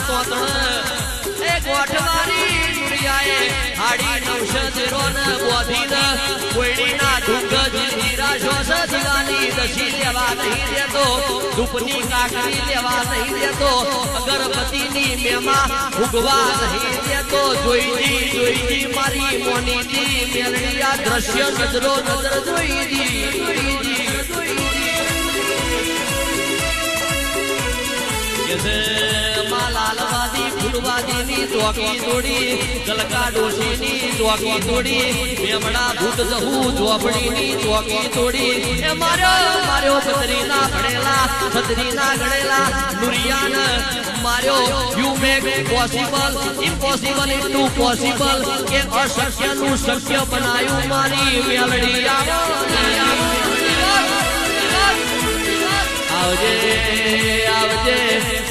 તોતણ એ ગોઠવારી નુરિયાએ હાડી નવશેરો ને બોધીને કોઈડીના ઢુંગ જીરા શોષ જીવાની દશી લેવા નહીં દેતો ધૂપની કાકરી લેવા નહીં દેતો અગરબત્તીની મેમાં ભૂગવા નહીં દેતો જોઈજી મારી મોનીજી મેલડી આ દ્રશ્ય નજરો નજર જોઈજી લાલવાદી ફૂલવાદીની ચોકી તોડી ગલકા ડોશીની ચોકી તોડી મેમડા ભૂત જહુ ચોપડીની ચોકી તોડી એ માર્યો છત્રીના ભણેલા છત્રીના ગણેલા નુરિયાન માર્યો you make possible impossible into possible કે અશક્યનું શક્ય બનાયું મારી મેલડી આવજે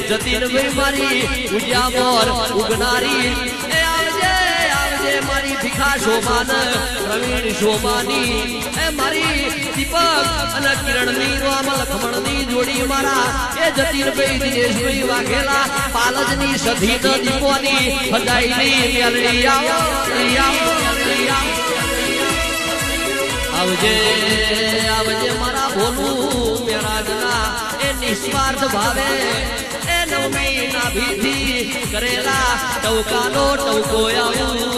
જતીનભાઈ મારી ઉજ્યા મોર ઉગનારી એ આવજે મારી ભીખા શોભાન પ્રવીણ શોભાની એ મારી દીપક અને કિરણની રામ લખમણની જોડી મારા એ જતીનભાઈ દિનેશભાઈ વાઘેલા પાલજની સધી દીપોની હદાઈની મેલડી આવજે મારા ભોલું મેરાજના એ નિસ્વાર્થ ભાવે એ નવમી ના ભીથી કરેલા ટવકાનો ટવકો આવું